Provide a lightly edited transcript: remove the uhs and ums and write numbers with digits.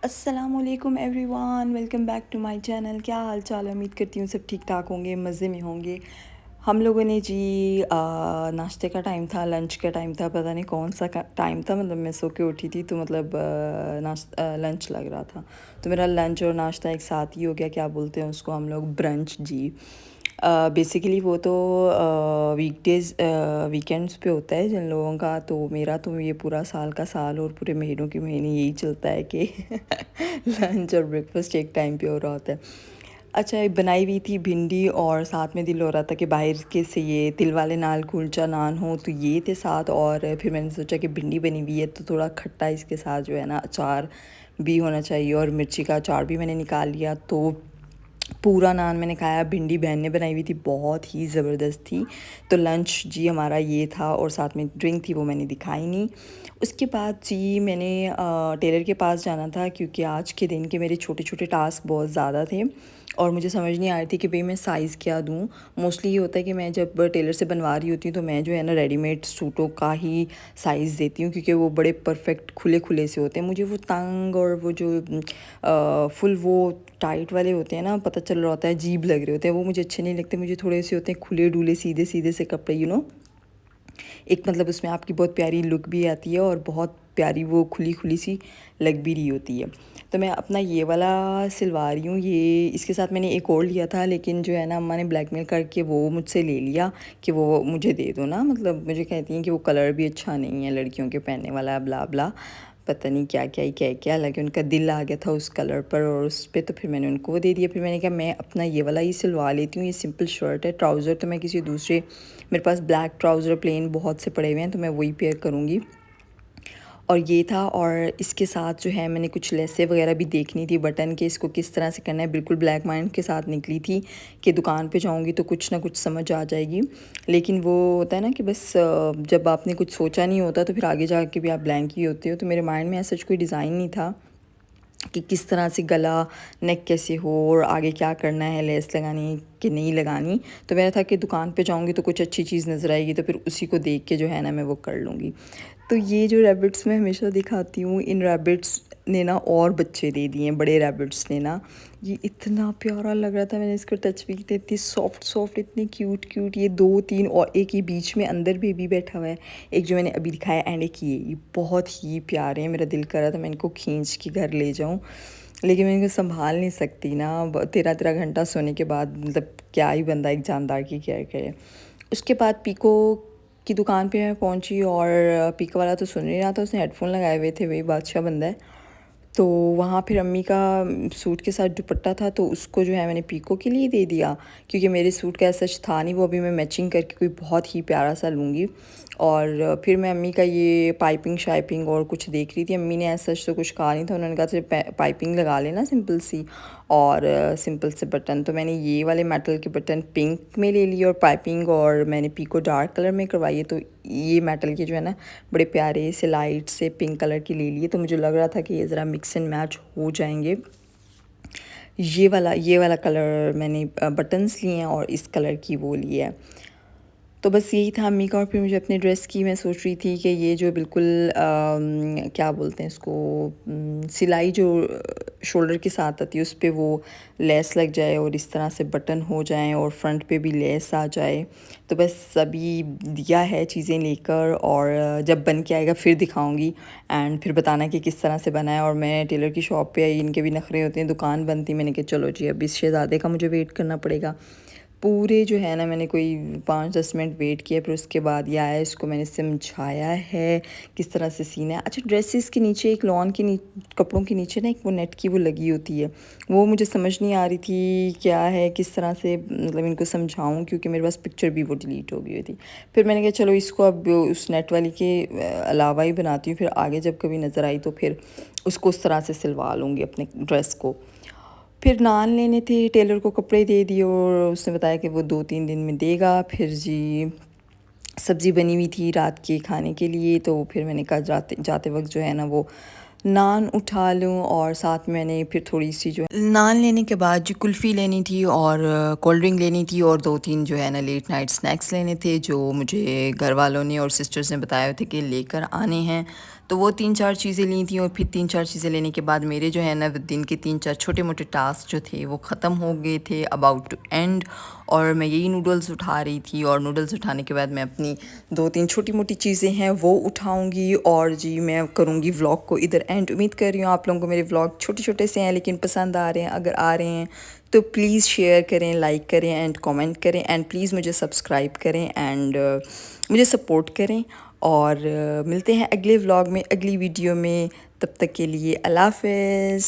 अस्सलामुअलैकुम everyone, welcome back to my channel. क्या हाल चाल है? उम्मीद करती हूँ सब ठीक ठाक होंगे, मज़े में होंगे। हम लोगों ने जी नाश्ते का टाइम था, लंच का टाइम था, पता नहीं कौन सा टाइम था। मतलब मैं सो के उठी थी तो मतलब लंच लग रहा था, तो मेरा लंच और नाश्ता एक साथ ही हो गया। क्या बोलते हैं उसको हम लोग? ब्रंच जी। बेसिकली वो तो वीकडेज़ वीकेंड्स पे होता है जिन लोगों का। तो मेरा तो ये पूरा साल का साल और पूरे महीनों के महीने यही चलता है कि लंच और ब्रेकफास्ट एक टाइम पे हो रहा होता है। अच्छा, ये बनाई हुई थी भिंडी और साथ में दिल हो रहा था कि बाहर के से ये तिल वाले नान कुलचा नान हो, तो ये थे साथ। और फिर मैंने सोचा कि भिंडी बनी हुई है तो थोड़ा खट्टा इसके साथ जो है ना अचार भी होना चाहिए, और मिर्ची का अचार भी मैंने निकाल लिया। तो पूरा नान मैंने खाया। भिंडी बहन ने बनाई हुई थी, बहुत ही ज़बरदस्त थी। तो लंच जी हमारा ये था, और साथ में ड्रिंक थी वो मैंने दिखाई नहीं। उसके बाद जी मैंने टेलर के पास जाना था, क्योंकि आज के दिन के मेरे छोटे छोटे टास्क बहुत ज़्यादा थे और मुझे समझ नहीं आ रही थी कि भाई मैं साइज़ क्या दूँ। मोस्टली ये होता है कि मैं जब टेलर से बनवा रही होती हूँ तो मैं जो है ना रेडीमेड सूटों का ही साइज़ देती हूँ, क्योंकि वो बड़े परफेक्ट खुले खुले से होते हैं। मुझे वो तंग और वो जो फुल वो टाइट वाले होते हैं ना, पता चल रहा होता है अजीब लग रहे होते हैं, वो मुझे अच्छे नहीं लगते। मुझे थोड़े से होते हैं खुले डुले सीधे सीधे से कपड़े, एक मतलब उसमें आपकी बहुत प्यारी लुक भी आती है और बहुत प्यारी वो खुली खुली सी लग भी रही होती है। तो मैं अपना ये वाला सिलवा रही हूँ। ये इसके साथ मैंने एक और लिया था, लेकिन जो है ना अम्मा ने ब्लैकमेल करके वो मुझसे ले लिया कि वो मुझे दे दो ना। मतलब मुझे कहती हैं कि वो कलर भी अच्छा नहीं है लड़कियों के पहनने वाला, ब्ला ब्ला, पता नहीं क्या क्या ही क्या क्या लगे। उनका दिल आ गया था उस कलर पर और उस पर, तो फिर मैंने उनको वो दे दिया। फिर मैंने कहा मैं अपना ये वाला ही सिलवा लेती हूँ। ये सिंपल शर्ट है, ट्राउज़र तो मैं किसी दूसरे, मेरे पास ब्लैक ट्राउज़र प्लेन बहुत से पड़े हुए हैं तो मैं वही पेयर करूँगी। और ये था, और इसके साथ जो है मैंने कुछ लेसें वगैरह भी देखनी थी बटन के, इसको किस तरह से करना है। बिल्कुल ब्लैक माइंड के साथ निकली थी कि दुकान पे जाऊंगी तो कुछ ना कुछ समझ आ जाएगी। लेकिन वो होता है ना कि बस जब आपने कुछ सोचा नहीं होता तो फिर आगे जाके भी आप ब्लैंक ही होते हो। तो मेरे माइंड में ऐसा कोई डिज़ाइन नहीं था कि किस तरह से गला नेक कैसे हो और आगे क्या करना है, लेस लगानी कि नहीं लगानी। तो मेरा था कि दुकान पे जाऊंगी तो कुछ अच्छी चीज़ नज़र आएगी तो फिर उसी को देख के जो है ना मैं वो कर लूँगी। तो ये जो रैबिट्स मैं हमेशा दिखाती हूँ, इन रैबिट्स ने ना और बच्चे दे दिए, बड़े रैबिट्स ने ना। ये इतना प्यारा लग रहा था, मैंने इसको टच भी किया, इतनी सॉफ्ट सॉफ्ट, इतनी क्यूट क्यूट। ये दो तीन, और एक ही बीच में अंदर बेबी बैठा हुआ है, एक जो मैंने अभी दिखाया एंड एक ये बहुत ही प्यारे हैं। मेरा दिल कर रहा था मैं इनको खींच के घर ले जाऊँ, लेकिन मैं इनको संभाल नहीं सकती ना। 13 घंटा सोने के बाद मतलब क्या ही बंदा एक जानदार की केयर करे। उसके बाद पीको की दुकान पे मैं पहुंची, और पीको वाला तो सुन नहीं रहा था, उसने हेडफोन लगाए हुए थे, वही बादशाह बंदा है। तो वहाँ फिर अम्मी का सूट के साथ दुपट्टा था तो उसको जो है मैंने पीको के लिए दे दिया, क्योंकि मेरे सूट का ऐसा था नहीं। वो अभी मैं मैचिंग करके कोई बहुत ही प्यारा सा लूँगी। और फिर मैं अम्मी का ये पाइपिंग शाइपिंग और कुछ देख रही थी। अम्मी ने ऐसा तो कुछ कहा नहीं था, उन्होंने कहा सिर्फ पाइपिंग लगा लेना सिंपल सी, और सिंपल से बटन। तो मैंने ये वाले मेटल के बटन पिंक में ले लिए और पाइपिंग, और मैंने पीको डार्क कलर में करवाई है। तो ये मेटल के जो है ना बड़े प्यारे से लाइट से पिंक कलर की ले लिए। तो मुझे लग रहा था कि ये ज़रा मिक्स एंड मैच हो जाएंगे। ये वाला कलर मैंने बटन्स लिए हैं और इस कलर की वो ली है। तो बस यही था अम्मी का। और फिर मुझे अपने ड्रेस की मैं सोच रही थी कि ये जो बिल्कुल क्या बोलते हैं इसको, सिलाई जो शोल्डर के साथ आती है उस पर वो लेस लग जाए और इस तरह से बटन हो जाएं और फ्रंट पे भी लेस आ जाए। तो बस अभी दिया है चीज़ें लेकर, और जब बन के आएगा फिर दिखाऊंगी एंड फिर बताना कि किस तरह से बना है। और मैं टेलर की शॉप पे आई, इनके भी नखरे होते हैं, दुकान बनती, मैंने कहा चलो जी अब इस शहज़ादे का मुझे वेट करना पड़ेगा। पूरे जो है ना मैंने कोई 5-10 मिनट वेट किया, फिर उसके बाद ये आया, इसको मैंने समझाया है किस तरह से सीना है। अच्छा, ड्रेसेस के नीचे एक लॉन के कपड़ों के नीचे ना एक वो नेट की वो लगी होती है, वो मुझे समझ नहीं आ रही थी क्या है, किस तरह से मतलब इनको समझाऊं, क्योंकि मेरे पास पिक्चर भी वो डिलीट हो गई हुई थी। फिर मैंने कहा चलो इसको अब उस नेट वाली के अलावा ही बनाती हूँ, फिर आगे जब कभी नज़र आई तो फिर उसको उस तरह से सिलवा लूँगी अपने ड्रेस को। फिर नान लेने थे, टेलर को कपड़े दे दिए और उसने बताया कि वो 2-3 दिन में देगा। फिर जी सब्ज़ी बनी हुई थी रात के खाने के लिए, तो फिर मैंने कहा जाते जाते वक्त जो है ना वो नान उठा लूँ, और साथ में मैंने फिर थोड़ी सी जो है नान लेने के बाद जो कुल्फ़ी लेनी थी और कोल्ड ड्रिंक लेनी थी, और 2-3 जो है ना लेट नाइट स्नैक्स लेने थे जो मुझे घर वालों ने और सिस्टर्स ने बताए थे कि लेकर आने हैं। तो वो 3-4 चीज़ें ली थी और फिर 3-4 चीज़ें लेने के बाद मेरे जो है ना दिन के 3-4 छोटे-मोटे टास्क जो थे वो ख़त्म हो गए थे, अबाउट टू एंड। और मैं यही नूडल्स उठा रही थी और नूडल्स उठाने के बाद मैं अपनी 2-3 छोटी-मोटी चीज़ें हैं वो उठाऊँगी और जी मैं करूँगी व्लॉग को इधर एंड। उम्मीद कर रही हूँ आप लोगों को मेरे व्लॉग छोटे-छोटे से हैं लेकिन पसंद आ रहे हैं। अगर आ रहे हैं तो प्लीज़ शेयर करें, लाइक करें एंड कमेंट करें एंड प्लीज़ मुझे सब्सक्राइब करें एंड मुझे सपोर्ट करें। और मिलते हैं अगले व्लॉग में, अगली वीडियो में। तब तक के लिए अल्लाह हाफ़िज़।